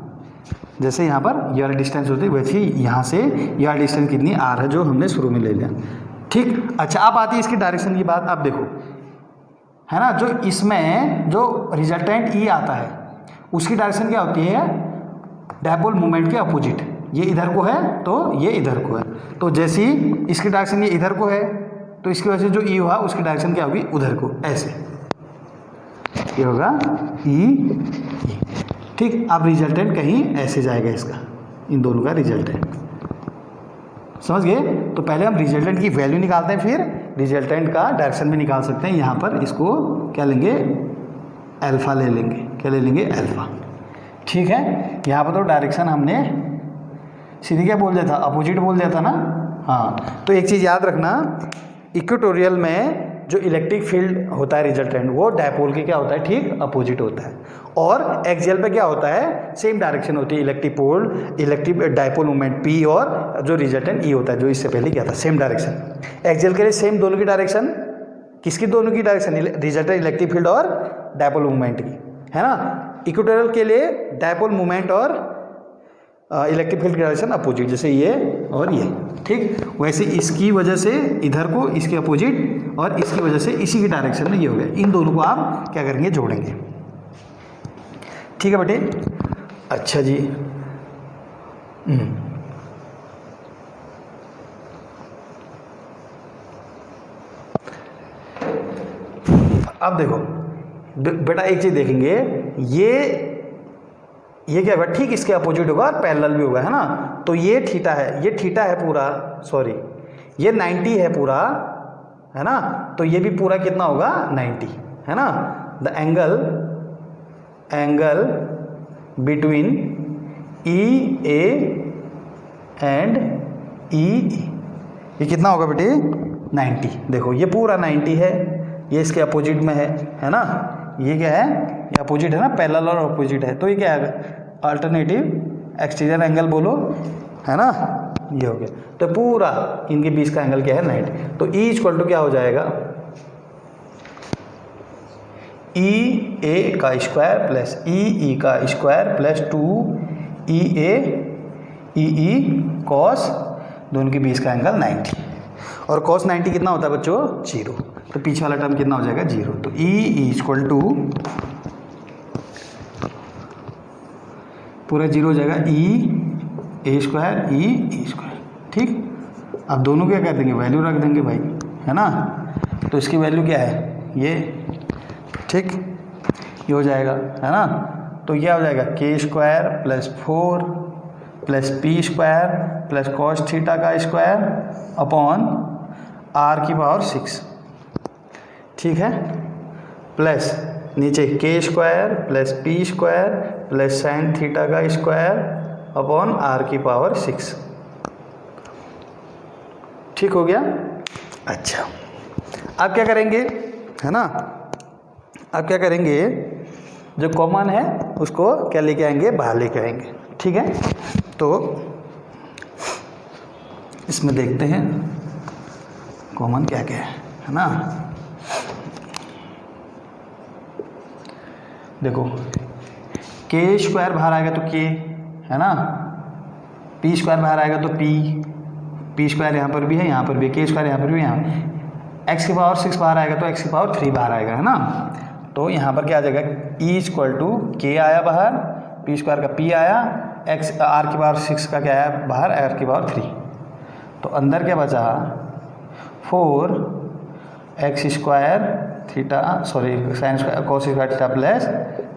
जैसे यहाँ पर ये वाली डिस्टेंस होती है वैसे ही यहाँ से ये वाली डिस्टेंस कितनी R है, जो हमने शुरू में ले लिया। ठीक, अच्छा अब आती है इसकी डायरेक्शन की बात। अब देखो है ना, जो इसमें जो रिजल्टेंट E आता है उसकी डायरेक्शन क्या होती है, डायपोल मोमेंट के अपोजिट। ये इधर को है तो ये इधर को है, तो जैसे ही इसकी डायरेक्शन ये इधर को है तो इसकी वजह से जो E हुआ उसकी डायरेक्शन क्या होगी, उधर को, ऐसे ये होगा E। ठीक, अब रिजल्टेंट कहीं ऐसे जाएगा इसका, इन दोनों का रिजल्टेंट, समझ गए। तो पहले हम रिजल्टेंट की वैल्यू निकालते हैं, फिर रिजल्टेंट का डायरेक्शन भी निकाल सकते हैं। यहाँ पर इसको क्या लेंगे, अल्फा ले लेंगे, क्या ले लेंगे, अल्फा। ठीक है, यहाँ पर तो डायरेक्शन हमने सीधे क्या बोल दिया था, अपोजिट बोल दिया था ना। हाँ, तो एक चीज़ याद रखना, इक्वेटोरियल में जो इलेक्ट्रिक फील्ड होता है रिजल्टेंट वो डायपोल के क्या होता है, ठीक अपोजिट होता है। और एक्सियल पे क्या होता है, सेम डायरेक्शन होती है, इलेक्ट्रिक डायपोल मोमेंट P और जो रिजल्टेंट E होता है, जो इससे पहले क्या था, सेम डायरेक्शन। एक्सियल के लिए सेम दोनों की डायरेक्शन, किसकी दोनों की डायरेक्शन, रिजल्टेंट इलेक्ट्रिक फील्ड और डायपोल मोमेंट की, है ना। इक्वेटोरियल के लिए डायपोल मोमेंट और इलेक्ट्रिक फील्ड की डायरेक्शन अपोजिट, जैसे ये और ये। ठीक, वैसे इसकी वजह से इधर को, इसके अपोजिट, और इसकी वजह से इसी की डायरेक्शन में ये हो गया। इन दोनों को आप क्या करेंगे, जोड़ेंगे। ठीक है बेटे, अच्छा जी। अब देखो बेटा एक चीज़ देखेंगे, ये क्या होगा, ठीक इसके अपोजिट होगा और पैरेलल भी होगा, है ना। तो ये थीटा है, ये थीटा है पूरा, सॉरी ये 90 है पूरा, है ना। तो ये भी पूरा कितना होगा, 90, है ना। The angle between EA and EE ये कितना होगा बेटे, 90। देखो ये पूरा 90 है, ये इसके अपोजिट में है ना। ये क्या है, ये अपोजिट है ना, पैरेलल और अपोजिट है, तो ये क्या है, अल्टरनेटिव एक्सटीरियर एंगल बोलो, है ना, ये हो गया। तो पूरा इनके बीच का एंगल क्या है, 90। तो E इक्वल टू क्या हो जाएगा, EA का स्क्वायर प्लस EE का square plus 2EA EE cos, दोनों के बीच का एंगल 90। और cos 90 कितना होता है बच्चों? 0। तो पीछे वाला टर्म कितना हो जाएगा? 0। तो E इक्वल टू पूरा 0 हो जाएगा, E A² E²। ठीक, अब दोनों क्या कर देंगे? वैल्यू रख देंगे भाई, है ना। तो इसकी वैल्यू क्या है? ये, ठीक, ये हो जाएगा, है ना। तो क्या हो जाएगा? k² + 4 + p² + cos थीटा का स्क्वायर अपॉन r⁴ ठीक है, प्लस नीचे k² + p² + sin थीटा का स्क्वायर अपॉन r⁴ ठीक हो गया। अच्छा, अब क्या करेंगे, है ना, अब क्या करेंगे, जो कॉमन है उसको क्या लेके आएंगे? बाहर लेके आएंगे। ठीक है, तो इसमें देखते हैं कॉमन क्या क्या है ना। देखो k² बाहर आएगा तो k, है ना, p² बाहर आएगा तो p² यहाँ पर भी है, यहाँ पर भी k² यहाँ पर भी, यहाँ x⁴ बाहर आएगा तो x⁴ बाहर आएगा, है ना। तो यहाँ पर क्या आ जाएगा? E = k आया बाहर, p² का p आया, r⁴ का क्या आया बाहर? r⁴। तो अंदर क्या बचा? 4x² theta sin² cos² theta plus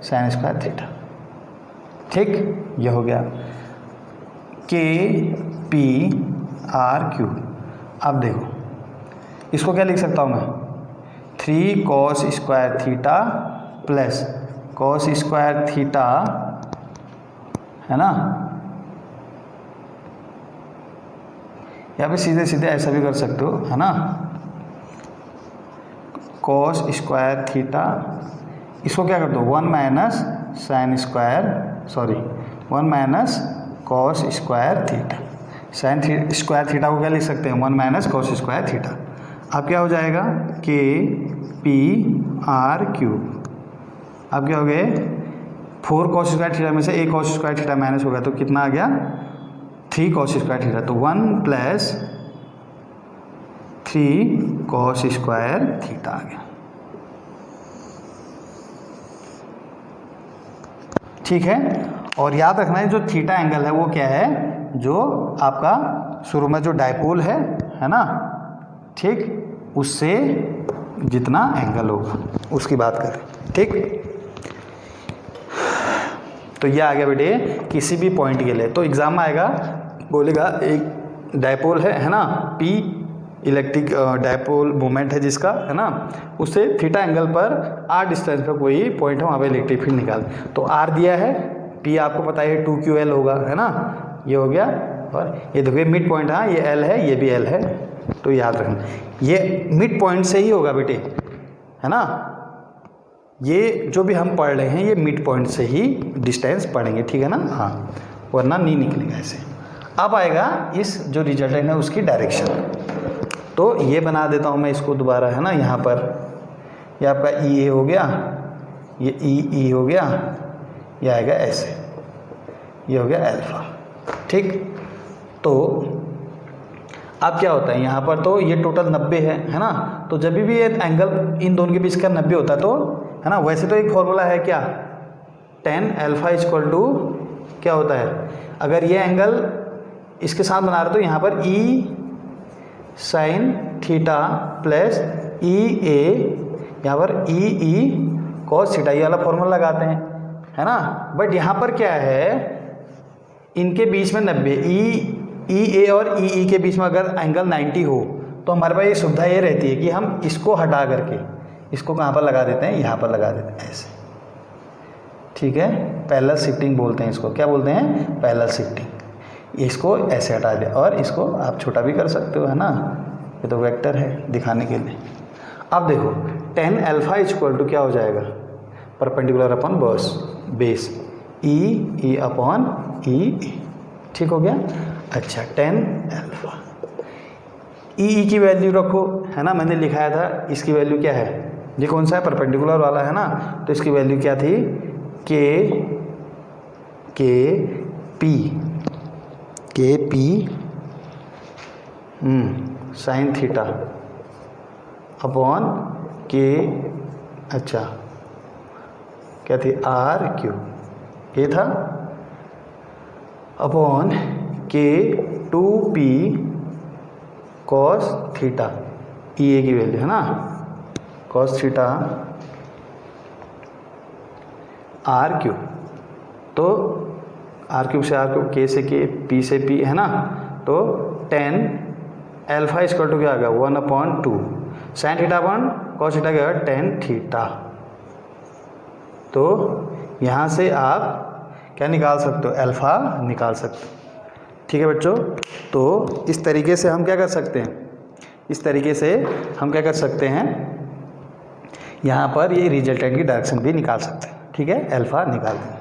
sin² theta. ठीक, यह हो गया k p r⁵। अब देखो इसको क्या लिख सकता हूँ मैं? 3 cos² theta plus cos² theta, है ना। यहाँ पे सीधे सीधे ऐसा भी कर सकते हो, है ना, cos² थीटा, इसको क्या कर दो? 1 - cos² थीटा। sin² थीटा को क्या लिख सकते हैं? 1 - cos² थीटा। अब क्या हो जाएगा? k p r⁵। अब क्या हो गए? 4 cos² थीटा में से एक cos² थीटा माइनस हो गया तो कितना आ गया? 3 cos² थीटा। तो 1 + 3 cos² थीटा आ गया। ठीक है, और याद रखना है जो थीटा एंगल है वो क्या है? जो आपका शुरू में जो डायपोल है ना, ठीक, उससे जितना एंगल होगा उसकी बात करें। ठीक, तो ये आ गया बेटे किसी भी पॉइंट के लिए। तो एग्जाम में आएगा, बोलेगा एक डायपोल है ना, P इलेक्ट्रिक डायपोल मोमेंट है जिसका, है ना, उससे थीटा एंगल पर r डिस्टेंस पर कोई पॉइंट है, वहाँ पे इलेक्ट्रिक फील्ड निकाल। तो r दिया है, P आपको पता है 2ql होगा, है ना, ये हो गया। और ये देखिए मिड पॉइंट, हाँ ये L है, ये भी L है, तो याद रखना ये मिड पॉइंट से ही होगा बेटे, है ना। ये जो भी हम पढ़ रहे हैं ये मिड पॉइंट से ही डिस्टेंस पढ़ेंगे, ठीक है ना, हाँ, वरना नहीं निकलेगा ऐसे। अब आएगा इस जो रिजल्टेंट है उसकी डायरेक्शन। तो ये बना देता हूँ मैं इसको दोबारा, है ना। यहाँ पर ये आपका ई ए हो गया, ये ई हो गया, ये आएगा ऐसे, ये हो गया अल्फा। ठीक, तो अब क्या होता है यहाँ पर, तो ये टोटल 90 है ना। तो जब भी ये एंगल इन दोनों के बीच का 90 होता है तो, है ना, वैसे तो एक फॉर्मूला है क्या, tan अल्फा = क्या होता है, अगर ये एंगल इसके साथ बना रहे तो यहाँ पर E sin theta plus EA, यहाँ पर EE cos थीटा, ये वाला फॉर्मूला लगाते हैं, है ना। बट यहाँ पर क्या है, इनके बीच में 90, EA और EE के बीच में अगर एंगल 90 हो तो हमारे पास ये सुविधा ये रहती है कि हम इसको हटा करके इसको कहाँ पर लगा देते हैं, यहाँ पर लगा देते हैं ऐसे। ठीक है, पैरेलल शिफ्टिंग बोलते हैं इसको, क्या बोलते हैं, पैरेलल शिफ्टिंग। इसको ऐसे हटा दे और इसको आप छोटा भी कर सकते हो, है ना, ये तो वेक्टर है दिखाने के लिए। अब देखो tan अल्फा = क्या हो जाएगा, perpendicular upon base E upon E। ठीक हो गया। अच्छा, tan अल्फा, E की वैल्यू रखो, है ना, मैंने लिखाया था इसकी वैल्यू क्या है, ये कौन सा है, परपेंडिकुलर वाला है ना, तो इसकी वैल्यू क्या थी, के पी साइन थीटा अपॉन के, अच्छा क्या थी, आर क्यू, ये था, अपॉन के 2p कॉस थीटा, ये की वैल्यू है ना, कॉस थीटा आर क्यू, तो आर क्यूब से आर क्यूब, के से के, पी से पी है ना, तो 10 अल्फा इक्वल टू क्या आ गया 1/2 sine theta upon cos theta क्या आएगा 10 थीटा। तो यहाँ से आप क्या निकाल सकते हो, अल्फा निकाल सकते हो। ठीक है बच्चों, तो इस तरीके से हम क्या कर सकते हैं, इस तरीके से हम क्या कर सकते हैं, यहाँ पर ये रिजल्टेंट की डायरेक्शन भी निकाल सकते हैं। ठीक है, अल्फा निकाल दें।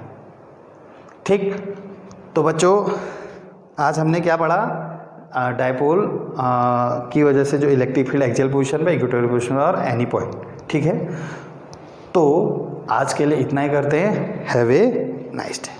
ठीक, तो बच्चों आज हमने क्या पढ़ा, डायपोल की वजह से जो इलेक्ट्रिक फील्ड एक्सियल पोजीशन पे, इक्वेटोरियल पोजीशन में और एनी पॉइंट। ठीक है, तो आज के लिए इतना ही करते हैं। Have a nice day.